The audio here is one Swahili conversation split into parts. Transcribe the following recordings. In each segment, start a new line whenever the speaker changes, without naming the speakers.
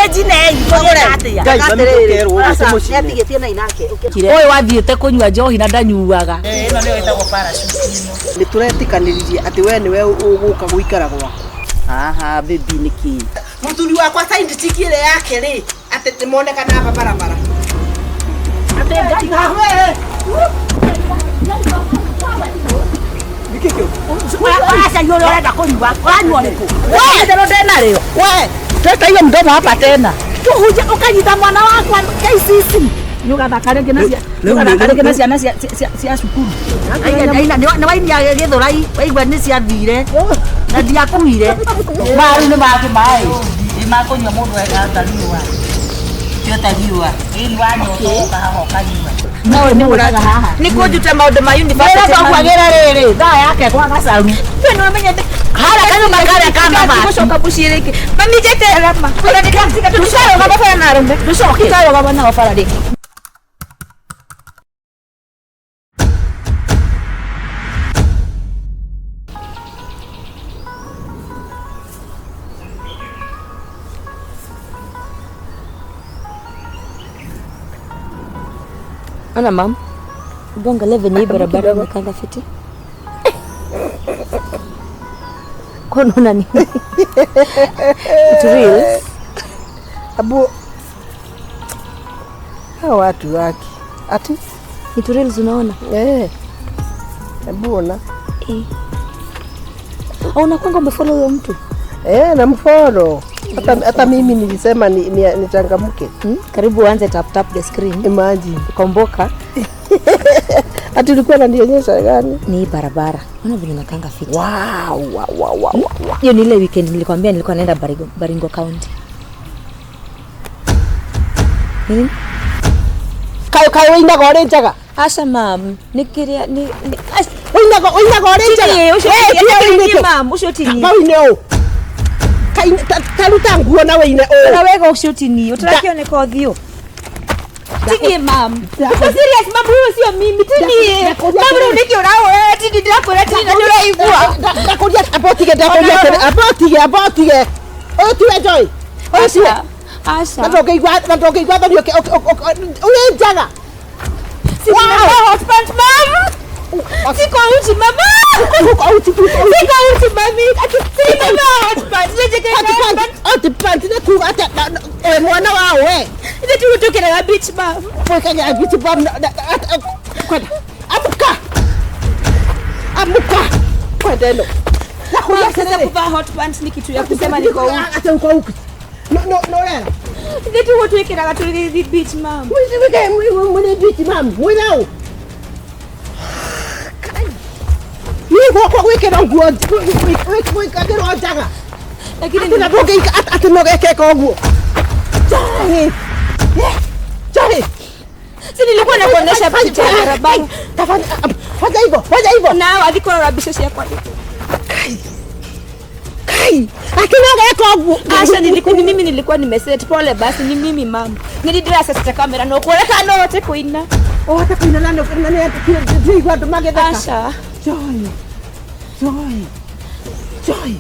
jinei atia atigetie na inake oy wathiete kunywa njohi na ndanyuaga ino niyo itagwo parachute ni turetikanirie ati we ni we uguka guikara gwako aha baby niki muturi wakwa side tikire yake ri ati timoneka na barabara ati ngahwe Nikikyo. Asa yule anaenda kunywa. Wanywa niko. Wewe ndio tena leo. Wewe, teta hiyo mdomo hapa tena. Uje ukanyita mwana wako KCC. Nyuga bakarege nasia. Nyuga bakarege nasia nasia sia shukuru. Aina na waini ya githurai, waigwa ni cia thire. Na dia kuire. Maru ni maki mai. Ni makunywa mundu ega tariwa. Tio tariwa. Ili wanyo toka haho kanywa. No ni uraga haha nikujuta maundu ma university ndio kwagira riri thaa yake kwa gacaru twino amenyete hala kana magari kama ma gushoka bushiriki mami jete rama kula ndikafika tushayo kama fanya na rumbe tushoke kitayo kama na faradi ana mam Gonga leve ni barabara mkanga fiti. Kono nani? It's real. Abu hawa watu waki. Ati it's real unaona? Abu ona. Au unakwanga umefollow huyo mtu? Namfollow. Hata mimi nilisema ni changamke. Karibu uanze tap the screen. Imagine. Komboka. Ati ulikuwa unanionyesha gani? Ni barabara. Unaona vile nakanga fit. Wow. Hiyo ni ile weekend nilikwambia nilikuwa naenda Baringo County. Kayo winda gore njaga. Asha mam, nikiria ni winda gore njaga. Ushoti mam, ushoti ni. Kawineo. Taruta nguo na weine o. Na wega ushoti ni. Utarakio ne kothio. Tini mam. Uko serious mam, huyo sio mimi tini. Mam uniki urao tini ndakora tini na uraigua. Ndakoria apotige. Tuwe joy. Asha. Natokeigwa ndio ule njaga. Wow, hot pants mam. Siko uchi mama. Siko uchi mami. Ati mama hot pants. Hot pants na tu ata mwana wao we. Ile tu tukira beach mama. Kwa kanya beach mama. Amuka. Kwa deno. Na sasa kuvaa hot pants ni kitu ya kusema niko huko. Ata uko huko. No lera. Ile tu tukira tu beach mama. Wewe beach mama. Wewe nao. Ni kwa wekera nguo wekera njaga lakini natoke kwa nguo Chari sisi nilikuwa nakuonesha picha ya barabara fanya hivyo na aliko rabisha sia kwa kai akinaga kwa nguo Asha mimi nilikuwa nimeset pole basi ni mimi mama nilidress sasa kamera na kuoleka no wote kuina hata kuina nani kwa tumagedaka Asha Joy.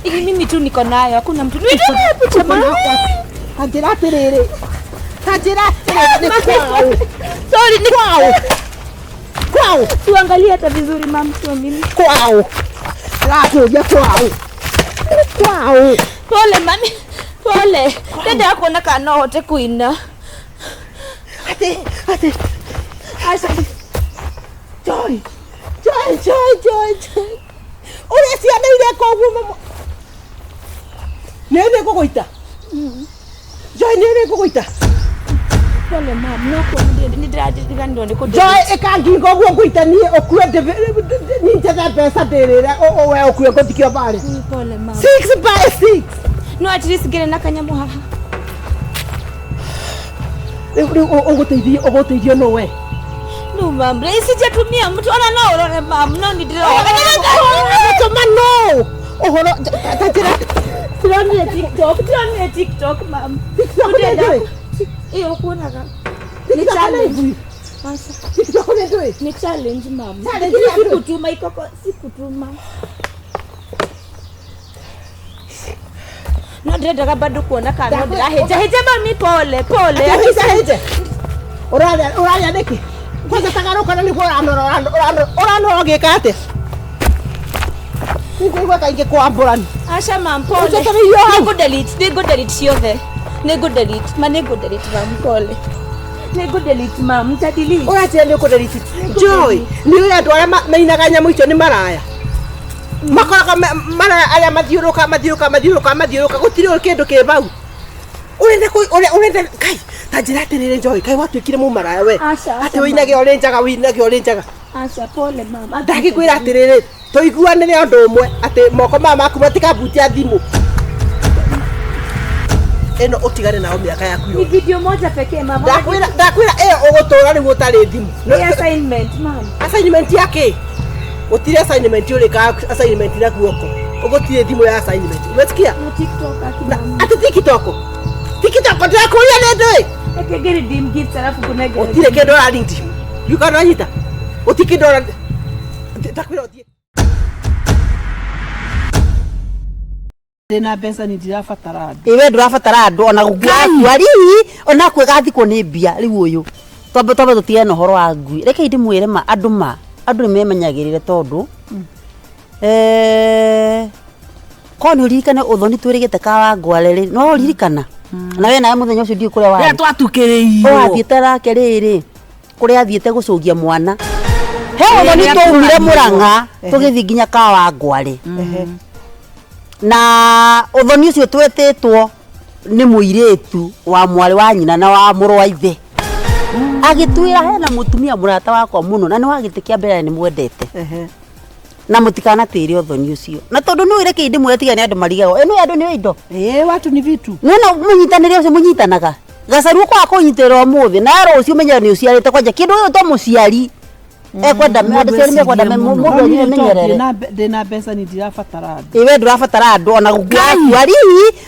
Ili mimi tu niko nayo, hakuna mtu. Picha mama. Hajira terere. Sorry, ni kwao. Tuangalie hata vizuri mama, sio mimi. Kwao. Pole mami. Pole. Dada yako naka no hote kuina. Ate. Asha. Joy. Ule si anaile kwa nguo. Nene kukuita. Joy nene kukuita. Pole mama, nako ni dada ndo ndiko. Joy ekangi nguo kuita ni okuende ni tata pesa derera o we okuye kotikio pale. Pole mama. 6 by 6. No at least gere nakanyamo haha. Ogoteithio no we. No mam, sijatumia mtu ana no unaona mam, no ni draw. No. Ohoro tatira. Tuone TikTok mam. Iyo kuonaga. Ni challenge. Sasa. TikTok ni challenge mam. Sikutuma ikoko, sikutuma.
No ndirenda bado kuona kana ndiraheja mami pole.
Heje. Uralia niki. Kwanza tagaruka na niguo uranora gikate. Nikuigua kaingi kwa amburani.
Asha mam pole. Nego delete ciothe. Nego delete mam pole. Nego delete mam delete.
Uratia ni ku delete. Joy. Ni andu aria mainaga nyamu icio ni maraya. Makoraga maraya aria mathiuruka gutiri kindu ki bau. Urenda kai tajira atirire Joy kai watuikire mu maraya we. Ati winage orenjaga.
Asha pole mama.
Ndagikwira atirire tuiguanire undu umwe ati moko maku matikabutia thimu. Eno utigane nao miaka yaku yo.
Ni video moja pekee mama.
Ndakwira ugutura ni gutari thimu.
Ni assignment mama.
Assignment yake. Utire assignment yule ka assignment na guoko. Ugutire thimu ya assignment. Umesikia?
Ni TikTok akina.
Ati TikTok ndako ya ndio.
Ekegeri dim gift alafu kunege.
Utire kendo la ndi. Yukana nyita. Utikidora. Ndakwira utie. Ndina mbeca ni ndirabatara andu. Iwe ndurabatara andu ona gugwari ona kwegathikwo ni mbia riu uyu. Tombe tutie no horo wa ngui. Reke ndimwire ma andu ni memenyagirire tondu koni uririkane uthoni twirigite kawa ngwarere no uririkana na we nawe muthenya ucio ndi kuria wa twatukiriirio athiete rake riri kuria athiete gucugia mwana he uthoni twumire Murang'a tugithi nginya kawa ngware na uthoni ucio twetitwo ni muiretu wa mwari wa nyina na wa muru wa ithe agitwira hena mutumia murata wakwa muno na ni wagitikia mbere ni mwendete na mutikana tire uthoni ucio na tondu no ireke ndi mwetiga ni andu marigago eno andu ni indo watu ni vitu nona munyitanire ucio munyitanaga gacaru kwa kunyitira umuthi na rucio menya ni uciarite kwanja kindu uyu to muciari kwenda andu ciari mekwenda mundu ni menyerere ndina mbeca ni ndirabatara andu iwe ndurabatara andu ona gugwari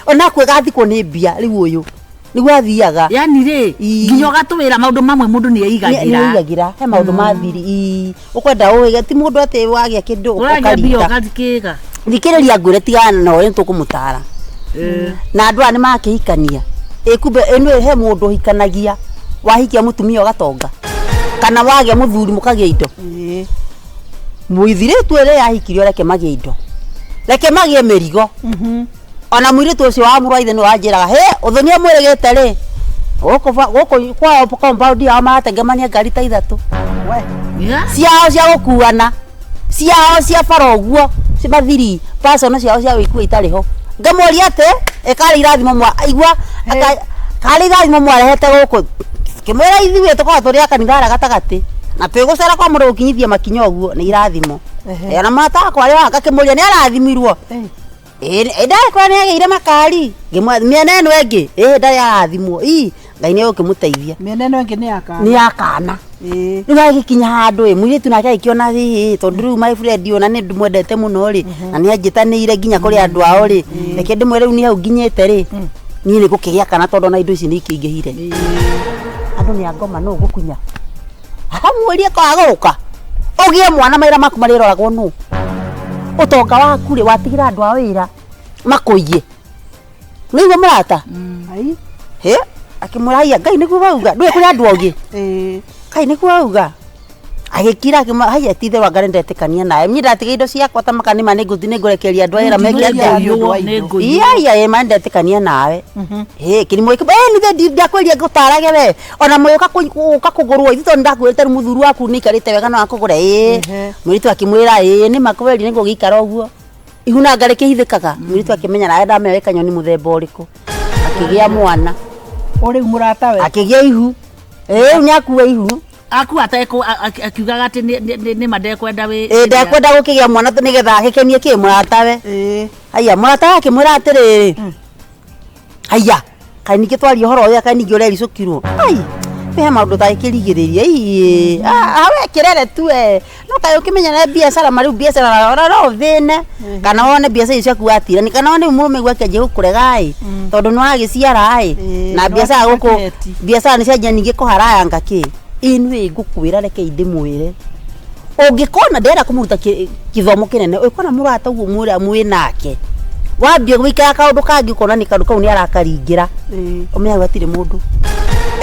ona kwegathikwo ni mbia riu uyu niguo athiaga yani ri nginya gatuwira maundu mamwe mundu ni aigagira he maundu mathiri ukwenda uige ti mundu ati wagia kindu ukarika thikiriria ngwire tigana no ni tukumutara na andu ani makihikania kumbe eno he mundu hikanagia wahikia mutumia ugatonga kana wagia muthuri mukagia indo muithiretu ere yahikirio reke magie indo reke magie merigo ona mwiritu ucio wa muru ithe no anjiraga he uthoni amwiregete ri goko kwa compound ya mategemania ngari ta ithatu we ciao cia gukuana ciao cia faroguo cibathiri personal ciao cia wikua itariho ngamoria ate ekari irathimo mwa igua kari irathimo mwa rehete guku kimwira ithiwe tukwa turi akanithara gatagati na twigucera kwa mundu ukinyithia makinyo guo ni irathimo ona mata kwa ria akakimuria ni arathimirwo ndari kwa negeire makari miena eno engi ndari arathimwo ngai ni ukimuteithia miena eno engi ni akana riu agikinya handu mwiritu nake agikiona tondu riu my friend ona ni ndumwendete muno ri na ni anjitanire nginya kuri andu ao ri reke ndimwe riu ni hau nginyite ri ni ni gukigia kana tondu na indo ici ni ikingihire andu ni angoma no gukunya akamweria kwa guka ugie mwana maira maku mariroragwo nu utonga waku ri watigira andu a wira makuiye niwe murata he akimuraiya ngai niguo wauga ndwe kuri andu ogi kai niguo wauga agikira haya tithe wa ngare ndetikania nae mimi ndatiga indo ciakwa ta makani mane nguthi ni ngurekeria andu a wira mekia iya mane ndetikania nawe kirimo ni ndakweria ngutarage we ona moyo ukakugurwo ithito ndakwirite muthuru waku ni karite wega no akugure mwiritu akimwira ni makweri ni ngugikara uguo ihuna ngare kihithikaga mwiritu akimenya nawe ndamewe kanyoni muthemba uriku akigia mwana uri murata we akigia ihu nyakuwa ihu aku ateko akiugaga ati ni madekwenda we ndekwenda gukigia mwana nigetha agikenie ki murata we haya murata wake mwira atiri haya kainike twari horo ya kainike ureri cukirwo he maundu ta ikirigiriria awe kirere tu no kayo kimenya na biashara mari biashara ro thine kana wone biashara ciaku atira ni kana wone murume gwake je gukurega tondu no agiciara na biashara guku biashara ni cia nyingi kuharaya ngaki inwe ngukwira reke indimwire ungikona ndera kumuruta kithomo kinene ukona murata uguo mwira mwi nake wambie gwika kaundu kangi ukona ni kandu kau ni arakaringira umenya atire mundu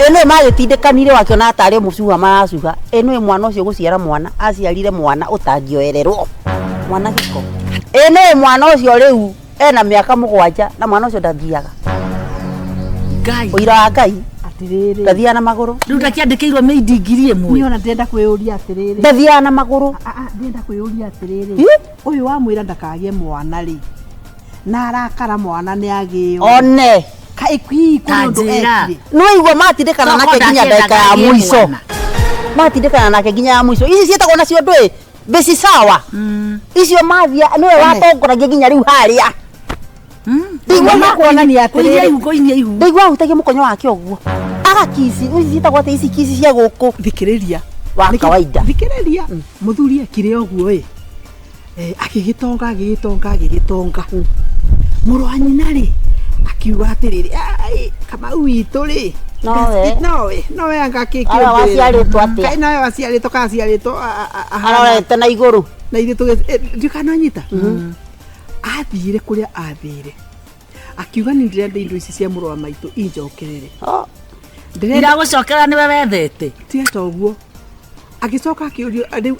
eno magĩtindekanire wakiona atari mucuha maracuha eno mwana ucio guciara mwana aciarire mwana utangioererwo mwana giko eno mwana ucio riu ena miaka 7 na mwana ucio ndathiaga ngai uira wa ngai atiriri ndathia na maguru riu ndakiandikirwo meidi ngiri imwe ni ona ndenda kwĩuria atiriri ndathia na maguru ndenda kwĩuria atiriri uyu wa mwira ndakagie mwana ri na arakara mwana ni agio one kai kwi kundu ekire no igwa matindikana nake ginya ndaka ya mwiso matindikana nake ginya ya mwiso ici cietagwo nacio ndui besi sawa icio mathia niwe watongoragia ginya riu haria ndigwa makuona ni atiriri ndigwa utagie mukonyo wake oguo agakisi ici cietagwo ati ici kisi cia guku thikiriria wa kawaida thikiriria muthuri akire oguo agigitonga muru wa nyina ri akiuga atiriri kama uitu ri nowe angakikio waciaritwo atia kai nawe waciaritwo kaciaritwo arorete na iguru na ithu ndikananyita athire kuria athire akiuga ni ndirenda indo ici cia muru wa maitu injokerere ndira gucokera niwe wethete tieta uguo agicoka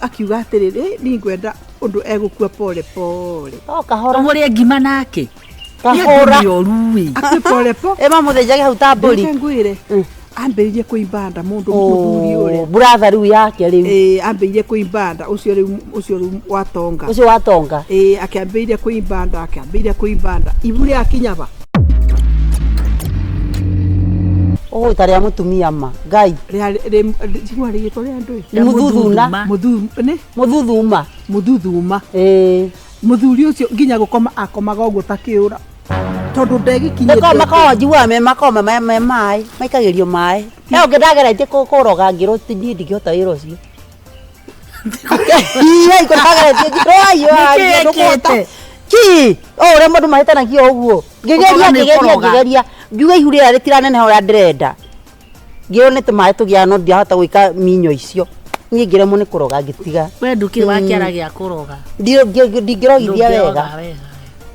akiuga atiriri ni ngwenda undu egukua pole pole kahora muri ngima nake kahora akipole po ema muthejage hau tamburi ngwire ambiririe kuimbanda mundu muthuri uri brother riu yake riu ambiririe kuimbanda ucio riu watonga akiambiririe kuimbanda iburi akinyaba taria mutumia ma ngai cigwa rigitwo ria ndu muthuthuma muthuri ucio nginya gukoma akomaga uguo takiura tondu ndegikinyite makoma njigua makoma mai maikagirio mai ngedageretie kuroga ngiro ndigihota wira ucio ore mundu mahitanagio uguo ngigeria ngiuga ihu ria ritiraneneha uria ndirenda ngionete mai tugia no ndiahota gwika minyo icio ni ngiremo ni kuroga ngitiga we ndukire wakiara gia kuroga ndingirogithia wega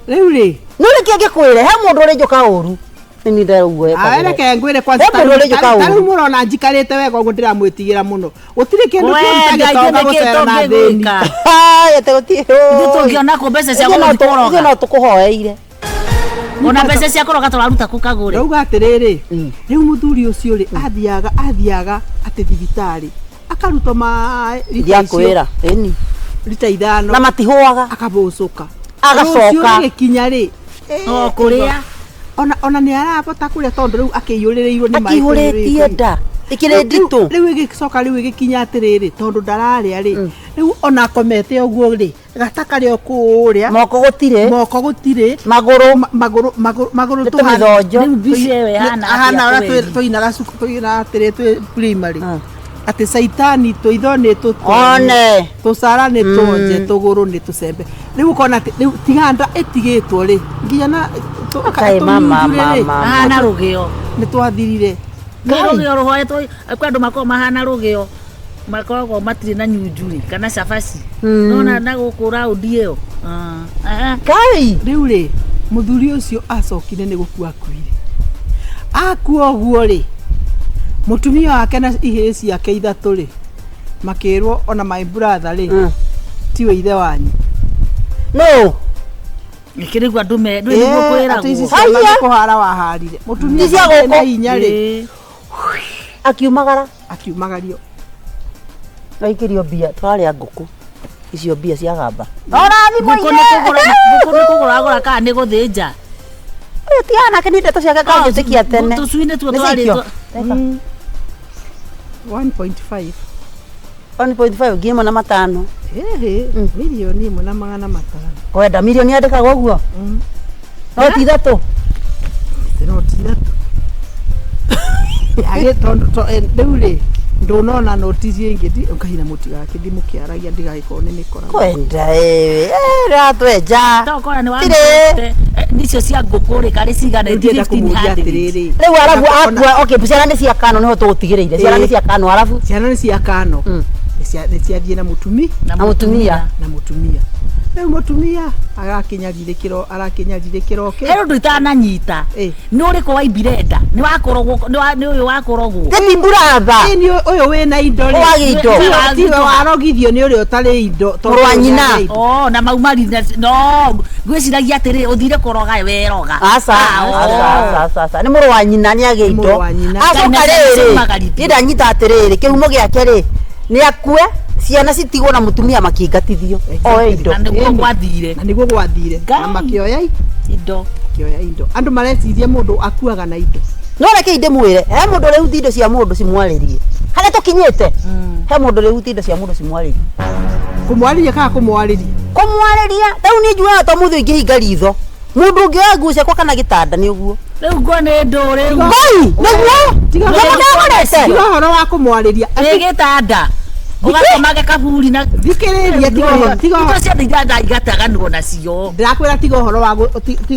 riu ri no reke ngikwire he mundu uri njuka uru ni nderugo reke ngwire kwanza taru murona njikarite wega uguo ndiramwitigira muno gutire kindu kiotagitoga gucera na thini ate gutie ndutungiona ku mbeca cia kuroga no tukuhoeire ona mbeca cia kuroga turaruta ku KAGURE rauga atiriri riu muthuri ucio ri athiaga ati thibitari akaruta mai ndiakwira eni lita 5 na matihuaga akabocoka agacoka gikinya ri kuria ona ni arabota kuria tondu riu akiyuririrwo ni mai akihuretie nda ikire nditu riu igicoka riu igikinya atiriri tondu ndararia ri riu ona komete oguo ri gataka rio kuria moko gutire maguru tuhithonjo riu bicewe hana ora tuina atiri tu primary ati saitani tuithone one tusara ni tonje tuguru ni tusembe riu kona riu tiganda etigitwo ri nginya na mama hana rugio ni twathirire rugio ruhoetwo kwandu makoma hana rugio makoragwo matiri na nyunjuri kana cabaci nona na gukura udio kai riu ri muthuri ucio acokire ni gukua akuire akua guo ri mutumia wake na ihesi yake ithatu ri makirwo ona my brother ri tiwe ithe wanyu no ikirigwa ndume ndwe niguo kwira guo kuhara waharire mutumia na hinya ri akiumagario aikirio bia twaria nguku icio bia cia gamba ora thimo nguku ni kugura kana ni guthinja tiana kenite tuciaka kanjo tikia tene tusuine tu twaritwo 1.5 ngimo na matano milioni imwe na magana matano kwenda milioni andikaga uguo no ti thatu age tondu riu ri ndunona notisi ingi ukahina mutigake ndimukiaragia ndigagikone nikora kwenda ratweja tokora ni wamete nicio cia ngukuri kari cigana 1500 riu arabu akwa okay ciana ni cia kano niho tugutigireire ciana ni cia kano arabu ciana ni cia kano ni cia thie na mutumia
Rĩu mũtumia arakinya ririkiro
Hero ndo itananyita ni uriko waimbire nda ni wakorogwo ni uyu wakorogwo
Gati buratha
ni uyu wina indo
Wagi indo.
tiwe warogithio ni uri utari indo
Mũrwanyina.
na maumari no gwiciragia atiri uthire koroga weroga
asa ni mũrũ wa nyina ni age indo
Mũrũ wa nyina.
acoka rĩrĩ ndanyita atĩrĩrĩ kĩhumo gĩake rĩ nĩ akue ciana citigwo na mũtumia makĩingatithio oe indo
niguo gwathire
na niguo gwathire na makĩoya
indo
andu mareciria mundu akuaga na indo
no reke inde mwĩre he mũndũ rĩu indo cia mũndũ cimwarĩrie harĩa tũkinyĩte he mũndũ rĩu indo cia mũndũ cimwarĩrie
kumwarĩria kana kumwarĩria
rĩu nĩ njuaga to mũthĩ ingĩhinga ritho mũndũ ũngĩ oya nguo ciakwa kana gĩtanda nĩ ũguo
rĩu ngo nĩ ndũ rĩu
ngai nĩguo
tiga ũhoro wa kumwarĩria
gĩtanda ugakomage kaburi na
thikĩrĩria
tiga cia nda igataganwo nacio
ndirakwĩra tiga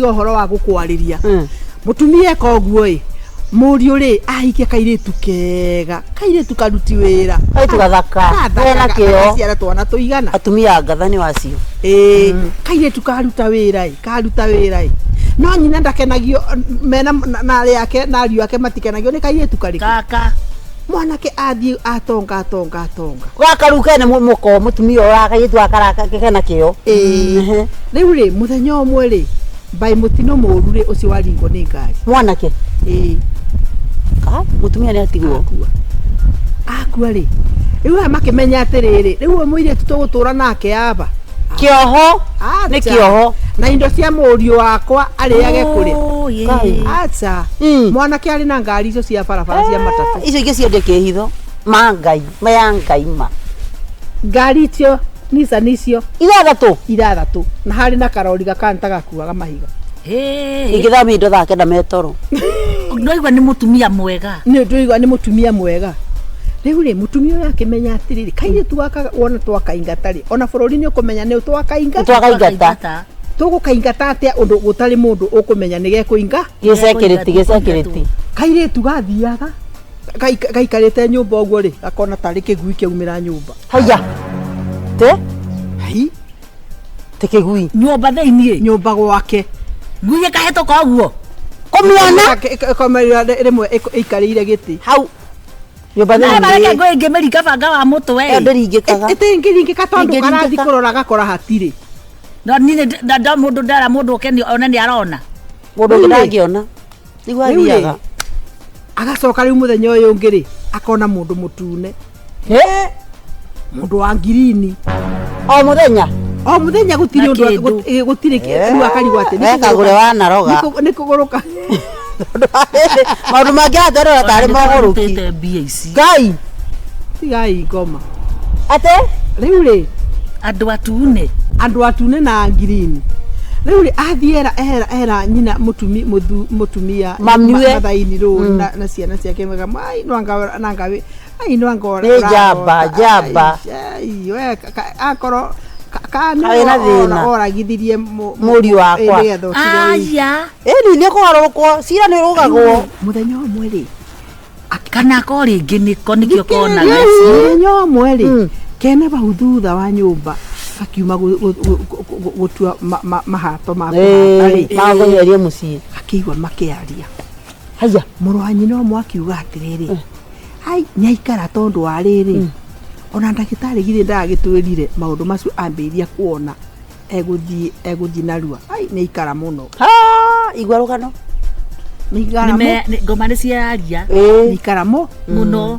ũhoro wa gũkwarĩria mũtumia eka ũguo mũriũ rĩ ahikie kairĩtu kega kairĩtu karuti wĩra
kairĩtu gathaka wena kĩo
ciara twana tũigana
atumia ngatha nĩ wacio
kairĩtu karuta wĩra no nyina ndakenagio mena na ariũ ake matikenagio nĩ kairĩtu karĩkũ
kaka
mwanake athiĩ atonga
gakaru kene mũko mũtumia ũyũ kairĩtu akena kĩo
rĩu rĩ mũthenya ũmwe rĩ mbaĩ mũtino mũru rĩ ũcio waringwo nĩ ngari
mwanake mũtumia nĩ atigwo
akua rĩ rĩu aya makĩmenya atĩrĩrĩ rĩu ũyũ mũirĩtu tũgũtũra nake aba
kĩoho nĩ kĩoho
na indo cia mũriũ wakwa arĩage kũrĩ acha mwanake arĩ na ngari icio cia barabara cia matatũ
icio ingĩ ciendio kĩhitho maya ngai ma
ngari icio Nissan icio ithathatũ na harĩ na karori gakanta gakuaga mahiga
ingĩthamia indo thake na metoro
ndoigwa nĩ mũtumia mwega
nĩ mũtumia mwega rĩu rĩ mũtumia ũyũ akĩmenya atĩrĩrĩ kairĩtu gaka wona twakaingata rĩ ona bũrũri nĩ ũkũmenya nĩ
twakaingata
tũgũkaingata atĩa ũndũ gũtarĩ mũndũ ũkũmenya nĩ gekũinga
gĩcekĩrĩti
kairĩtu gathiaga gaikarĩte nyũmba ũguo rĩ akona tarĩ kĩgui kĩaumĩra nyũmba
haya
te
kĩgui
nyũmba thĩiniĩ
nyũmba gwake
ngui ĩkahĩtũka ũguo
kũmĩona
rĩmwe ĩikarĩire gĩtĩ
hau nyũmba
thĩiniĩ ngũĩ ingĩmĩringa banga wa mũtwe
ndĩringĩkaga
ĩtingĩringĩka tondũ karathi kũrora gakora hatirĩ
no niĩ mũndũ ndara mũndũ ũkenio ona nĩ arona
mũndũ ũngĩ ndangĩona nĩguo athiaga
agacoka rĩu mũthenya ũyũ ũngĩ rĩ akona mũndũ mũtune mũndũ wa ngirini
o mũthenya
gũtirĩ ũndũ gũtirĩ rĩu akarigwo atĩ
kagũre wanaroga
nĩ kũgũrũka
maũndũ mangĩ atherera tarĩ mogũrũki ngai
tigai ngoma
atĩ
rĩu rĩ
andũ
atune na ngirini rĩu rĩ athiĩ era nyina mũtumia mathaini rũu na ciana ciake mega
njamba
akorwo oragithirie
mũriũ wakwa nĩ kwarũkwo cira nĩ rũgagwo
mũthenya ũmwe rĩ
kana ko rĩngĩ nĩkĩo konaga
mũthenya ũmwe rĩ kene bau thutha wa nyũmba akiuma gũtua mahato
magũtheria mũciĩ
akĩigua makĩaria
haya
mũrũ wa nyina ũmwe akiuga atĩrĩrĩ nĩaikara tondũ wa rĩrĩ ona ndagĩtarĩ githĩ ndagĩtwĩrire maũndũ macio ambĩria kuona egũthiĩ narua nĩaikara mũno
igua rũgano
ngoma nĩ ciaria
nĩaikara
mũno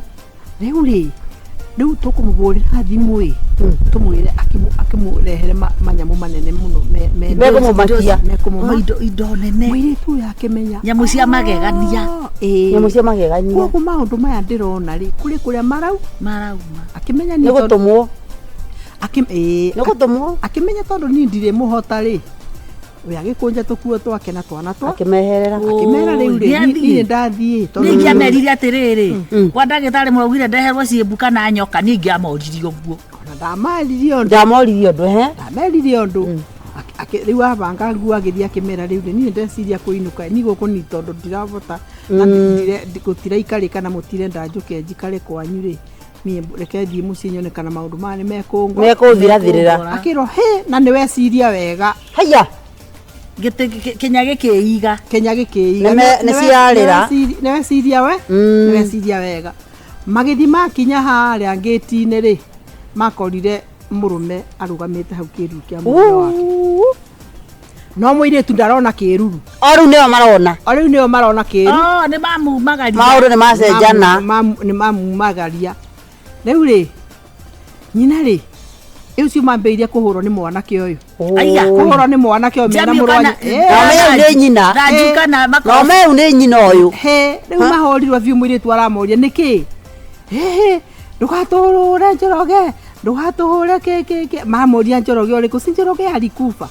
rĩu tũkũmũhũrĩra thimũ tũmwĩre akĩmũrehere manyamũ manene mũno
mekũmũmakia
indo nene
mũirĩtu ũyũ akĩmenya
nyamũ cia magegania
koguo maũndũ maya ndĩrona rĩ kũrĩ kũrĩa marauma akĩmenya
nĩ gũtũmwo
akĩmenya tondũ niĩ ndirĩ mũhota rĩ we agĩkũnja tũkuo twake na twana
akĩmehera
rĩu rĩ niĩ ndathiĩ
ningĩ amerire atĩrĩrĩ kwa ndagĩtarĩ mwaugire ndeherwo ciĩmbu kana nyoka ningĩ amoririe ũguo
ndamoririe
ũndũ rĩu abanga nguo agĩthiĩ akĩmera rĩu niĩ ndeciria kũinũka nĩ gũkũ tondũ ndirabota na gũtiraikarĩka na mũtire ndanjũke njikare kwanyu rĩ mie reke thie mucii nyone kana maundu maya nĩ mekũngwa
Mekũthirathirĩra.
akĩrwo he na nĩ weciria wega
Haya.
Kinya gĩkĩiga.
Kenya gĩkĩiga
Nĩ ciarĩra.
nĩ weciria we nĩ weciria wega magĩthi makinya harĩa ngĩti-inĩ rĩ makorire mũrũme arũgamĩte hau kĩruru kĩa mũndũ wake no mũirĩtu ndarona kĩruru
O rĩu nĩo marona.
o rĩu nĩo marona kĩruru
Nĩ mamumagaria.
Maũndũ nĩ macenjana.
nĩ mamumagaria rĩu rĩ nyina rĩ ũcio mambĩrĩirie kũhũrwo nĩ mwanake ũyũ
Aya.
kũhũrwo nĩ mwanake ũyũ mena mũrũ wa
Na ũmeu nĩ nyina.
Ranju kana
Na
makothi.
ũmeu nĩ nyina ũyũ.
he rĩu mahorirwo biũ mũirĩtu aramoria nĩkĩ ndũgatũhũre Njoroge ndũgatũhũre kĩ mamoria Njoroge ũrĩkũ si Njoroge alikufa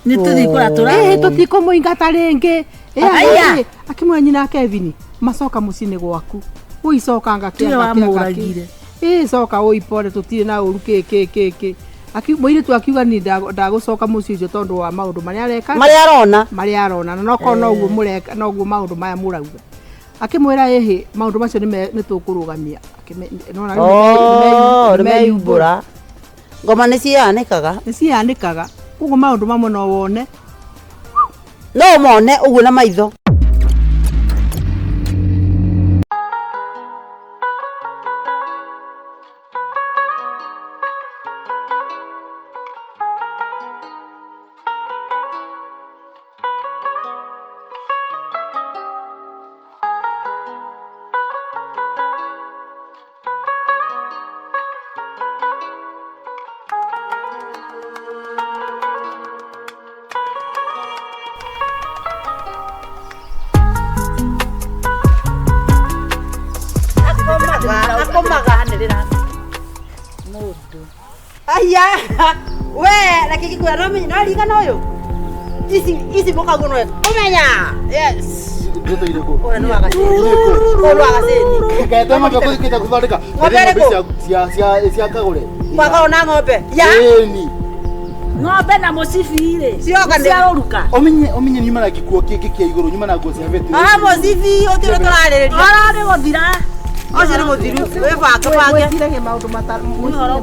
Nĩ tũthiĩ kũratũra.
tũtikũmũingata rĩngĩ
Aya.
akimwĩra nyina Kevin macoka mũciĩ-inĩ gwaku ũicokanga
Tiwe wamũragire.
coka ũipore tũtirĩ na ũru kĩ mũirĩtu akiuga ni ndagũcoka mũciĩ ũcio tondũ wa maũndũ marĩa areka
Marĩa arona.
na nokorwo noguo mũreka noguo maũndũ maya mũrauga akĩmwĩra ĩhĩ maũndũ macio nĩ tũkũrũgamia
Nĩ meyumbũra. Ngoma nĩ cianĩkaga.
nĩ cianĩkaga koguo maũndũ mamwe no wone
No mone ũguo na maitho. Aya. We, lakini kwa romi no ligana uyu. Isi boka gono. Umenya. Yes.
Ndeto ireko.
Ora no agase. Ora agase.
Kaitema kwa kwita kuthondeka. Cia kagure.
Kwaka ona ng'ombe. Ya.
Eni.
Ng'ombe na mũcibirĩ.
Cioka nĩ-
Ciaũruka.
Omenye nyuma na gikuo kiki kia iguru nyuma na ngoci ya vetu.
Ah, mozivi otiro turarĩrĩria.
Ararĩ gũthira.
Ocio nĩ mũthiru. We baka bange.
gwĩciragia maũndũ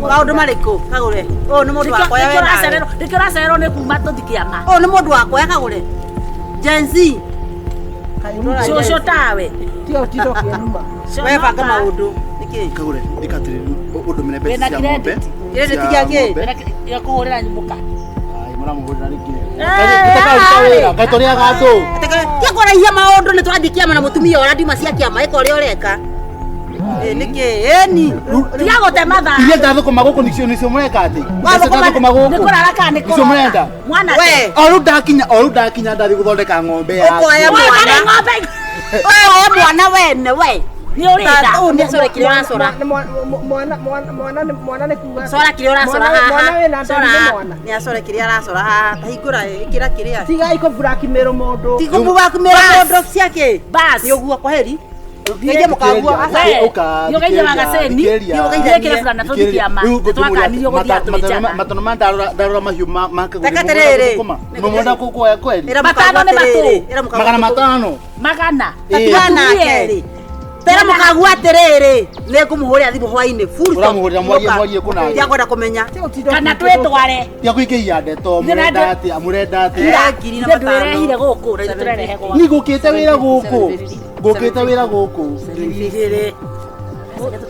Maũndũ marĩkũ kagure? Ũyũ nĩ mũndũ wakwa ya wena.
Nĩkĩo ũracererwo nĩ kuma tũthi kĩama.
Ũyũ nĩ mũndũ wakwa ya kagure. Gen Z.
Cũcũ tawe.
tio tindo kĩnuma
We banga maũndũ. Nĩkĩ?
Kagure ndikatire undu mene pesa
Wĩna
cia ng'ombe.
credit.
Credit gĩake.
Gĩkũhũrĩra nyumũka.
Ai mũramũhũrĩra rĩngĩ.
Ĩĩ,
Gaitoria gatũ.
Tia kũraihia maũndũ nĩ twathiĩ kĩama na mũtumia ũrĩa ndiuma cia kĩama ĩka ũrĩa ũreka. Nĩkĩ? Ĩni.
tiga gũte mathaa.
Iria ndathũkũma gũkũ nicio mũreka atĩ.
Wathũkũma
Ndathũkũma gũkũ.
Nĩ kũrara kana nĩ
Nicio mũrenda.
Mwana
We.
O rĩu ndakinya ndathi gũthondeka ng'ombe ya.
Ũkoya mwana.
ng'ombe.
We mwana wene we.
Nĩ ũrĩnda.
Ũyũ nĩ acora kĩrĩa ũracora.
mwana nĩ kuga
Cora kĩrĩa ũracora
Mwana
haha.
wĩna nda
Cora.
nĩ mwana.
Nĩ acore kĩrĩa aracora haha. Tahingũra ĩkĩra kĩrĩa.
tiga ikũburakimĩrwo mũndũ
Tikubu wakumĩra mũndũ ciake.
Bas.
Nĩ ũguo kwa heri. Ngeithia mũkagua.
We, nĩũgeithia Magaceni. Nĩũgeithia burana tũthi kĩama. Nĩtwakanirio gũthiĩ atũmĩjana.
Matono ma ndarora mahiũ ma kagure.
Reka terere.
Mũmũnda kukuoya kweli.
Ĩra
Matano nĩ matũ.
Ĩra mũkagua.
Magana matano.
Magana.
Tatiana kerĩ. Tera mũkagua atĩrĩrĩ. Nĩ ngũmũhũrĩra thimũ hwainĩ.
Ũramũhũrĩra mwarie kũna.
Ndiakwenda kũmenya.
Kana twĩtware.
Tia kũingĩia ndeto mũrenda atĩa mũrenda atĩa.
Ira ngiri na matano.
Ndwĩrehire gũkũ na tũrerehe gwaku.
Ni ngũkĩte wĩra gũkũ. Ngũkĩte wĩra gũkũ.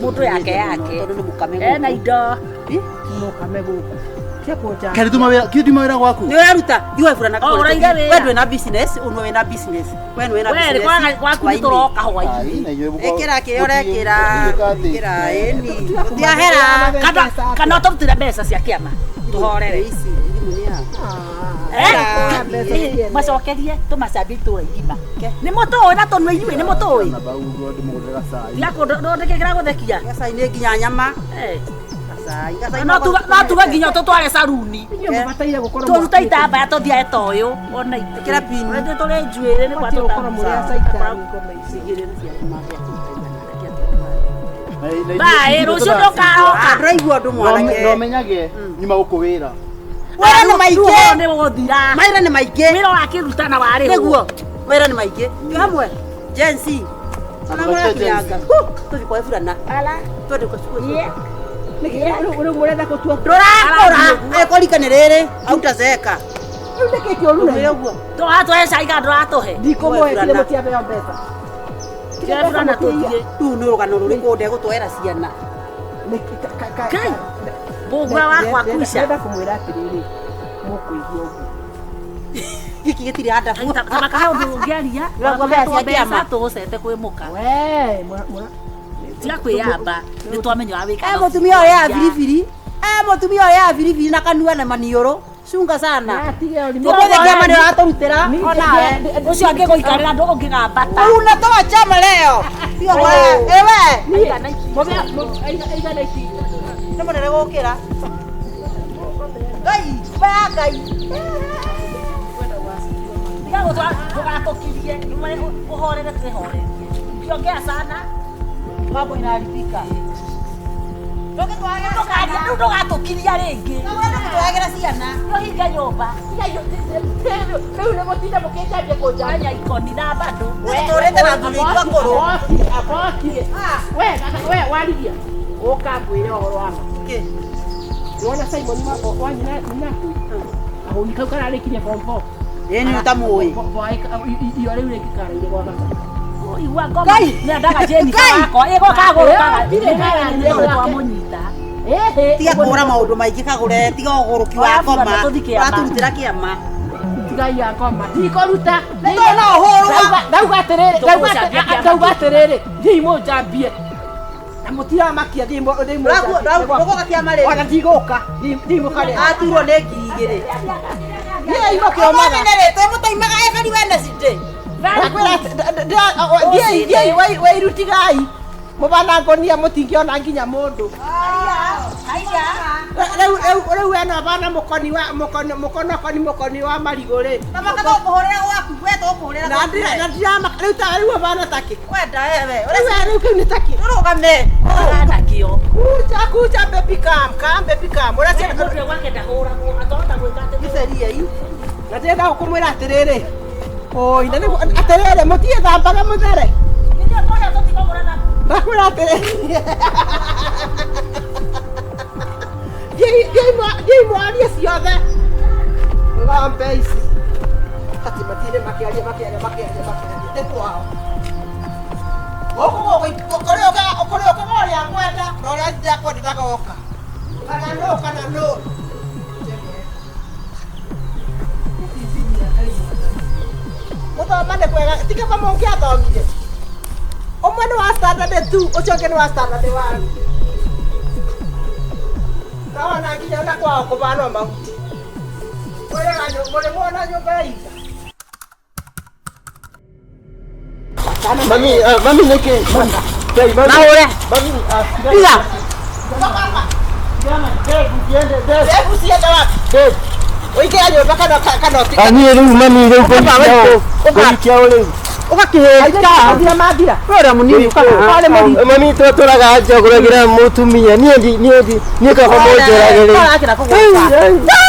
Mũndũ yake
Tondũ nĩ mũkame
ena indo.
mũkame gũkũ ciakũnja
Kari tuma wĩra gwaku.
Nĩ ũraruta. Iwe burana
Oh, ũraire wĩra.
We ndwĩna business. Ũnũ wĩna business. We wĩna
We,
business.
gwaku nĩ tũroka
Ai,
hwainĩ.
na inyuĩ mũkorwo-
Ĩkĩra kĩrĩa ũrekĩra. Ĩkĩra ĩni.
Tũtiga
Tũtiahera.
Kana ũtũrutĩre mbeca cia kĩama. Tũhorere.
Ici thimũ nĩ ya.
Macokerie tũmacambie itũra igima. Nĩ mũtũĩ na tũnua inyuĩ nĩ mũtũĩ.
Na bau ndĩmũgũrĩra cai.
Ndondekekera gũthekia.
Gacai nĩ nginya nyama. Gacai.
No tuge nginya tũtware saruni.
mũbataire gũkorwo
Tũrute itambaya tũthiae ta ũyũ. Ona itũ.
Ĩkĩra pin.
Ũrĩa tũrĩ njuĩrĩ nĩ kwa
mũbataire gũkorwo mũrĩ acaikari
Baĩ, rũciũ ndũkaroka.
Ndũraigua ũndũ mwanake.
No menyage nyuma gũkũ wĩra.
Wĩra nĩ maingĩ.
Nĩ gũthira.
Mawĩra nĩ maingĩ.
Wĩra wakĩruta na warĩ.
Nĩguo. Mawĩra nĩ maingĩ. Tĩ hamwe. Gen Z. Ona mwana kianga. Tuthi kwa fulana. Ala. Twende kwa sukuru.
Uri murenda kutua.
Rora. Ekorikane riri. Autazeka.
Riu ndikiki oru na.
Twatwesa iga nduratuhe.
Ndikomoe kile mutiabe mbeca.
Kile fulana tuthie.
Tu ni rugano ruriku ndego twera ciana.
Kai. Bogwa wakwa kuisha.
Ndenda kumwira atiriri. Mukuigua uguo.
Giki gitire handa.
Kana kahe undu ngeria.
Ngwambia cia kiama.
Tucete kwimuka.
We, mura.
Tia kwiyamba. Ni twamenya awika.
Mutumia oyo ya biribiri. Mutumia oyo ya biribiri na kanua na manioro. Chunga sana. Tukoze kiama ndio atorutira. Ona
ucio angiguikarira ndu ungigambata.
Una toa chama leo. Sio wewe. Ewe.
Aiga na iki.
Nimo nere gukira. Ngai, bagai.
Ndigago tugatokirie. Nimare uhorere twihorere. Ndiongea sana.
Mambo inaharibika.
Ndugatokiria ringi.
Twagera ciana.
Yo hinga nyumba.
Riu nä gå tinda må kä njambia kå
Anya ikoni na bado.
Tũrĩte na thuri itwa ngũrũ.
akokire we warigia å ka ngwä re å horo wama wona Simon wanyina ninaku ahå kau kararä kirie bombo
Ĩni ũtamũĩ.
iyo rä u rä ngä karaire gwa gata
Igua ngoma. Nĩ ndaga jeni wakwa. Ĩgo kagũrũkaga. Ndirĩ twamũnyita.
Tiga kũra maũndũ maingĩ kagũre tiga ũgũrũki wa ngoma. Ũraturutĩra kĩama.
tigai ya ngoma ndikå ruta
Ndona ũhũrwo.
ndauga atä rä rä thiä må njambie na må tiramakia thiä
Ũgũka kĩama rĩu.
ona ndigå ka ndimå karä
Aturwo nĩ ngiri igĩrĩ.
thiä imå kä omaga
Mũmenerete mũtaimaga eberi wene citĩ.
thiä wairutigai må banangonia må tingĩona nginya må ndå rĩu eno bana mũkoni wa marigũ rĩ
Na makatũkũhũrĩra gwaku we tũkũhũrĩra gwaku.
na ndiramaka rĩu abana takĩ
Wenda ewe.
rĩu kĩu nĩ takĩ
Rũgame.
Ndakio.
kuja baby cam ũrĩa
Mũndũ wake ndahũragwo. Atota gwĩka atĩ.
gĩceria i na ndĩrenda kũmwĩra atĩrĩrĩ oi na atĩrĩrĩ mũtiĩ thambaga mũthere
Ndio tũrĩa tũtigagũrana.
ndakwĩra atĩrĩrĩ thiĩ mwarie ciothe ng'ombe ici ati matirĩ makĩaria nĩ kwao ũkũrĩa ũkĩmoria ngwenda na ũrĩa ndakwendaga goka kana no gũthoma nĩ kwega tiga kama ũngĩathomire ũmwe nĩ wa standard 2 ũcio ũngĩ nĩ wa standard 1 Naona nginya ona kwao kũbanwo mahuti mũrĩmona nyũmba ya iga
Mami niki.
Na ũrĩa. Iga.
Hebu siende wapi? Ũingĩra nyũmba kana
Ani rĩu mami rĩu kũikia rĩu.
ũgakĩhĩnja mathira
Ũrĩa mũnini kana.
Mami twatũraga njagũragĩra mũtumia niĩ kaba mũnjũragĩrĩ.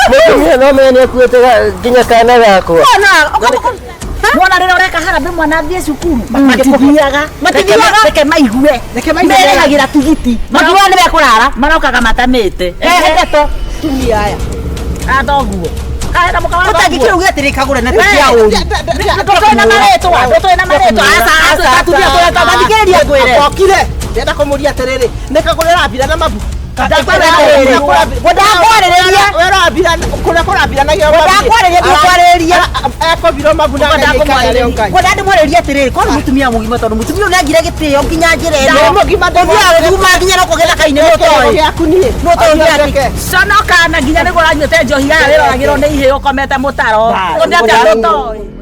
Mũtumia no menye nĩakuĩte nginya kana gakwa.
Mwana rĩrĩa ũreka harambĩ mwana athiĩ cukuru. Matithiaga. Reke maigue. Merĩhagĩra tigiti.
Makiuga nĩ bekũrara.
Marokaga matamĩte.
Ndeto.
tumia aya
Athoguo. Kaenda mũkawa.
Ũtangĩkĩra uge atĩrĩ kagũre na tia ũru.
Tũtũĩ na marĩtwa. Tũtũĩ na marĩtwa. Aca tuthia tũreka mathikĩrĩria ngwĩre.
okire ndenda kũmũria atĩrĩrĩ nĩ kagũrĩra mbira na mabu
Ndakwarĩrĩria.
kũrĩa kũrambiranagia
Ndakwarĩrĩria ndikwarĩrĩria.
ekũbirwo mabu na
Kwenda ndĩmwarĩria atĩrĩrĩ korwo mũtumia mũgima tondũ mũtumia ũyũ nĩagire gĩtĩo nginya njĩra ĩno.
Nĩ mũgima
Ũthiaga gũthuma nginya no kũgethaka-inĩ nĩũtoĩ.
gĩaku niĩ
Nĩũtoĩ
Conoka na nginya nĩguo ũranyuĩte njohi ya wĩroragĩrwo nĩ ihĩ ũkomete mũtaro. Ũndĩ atĩa ndũtoĩ.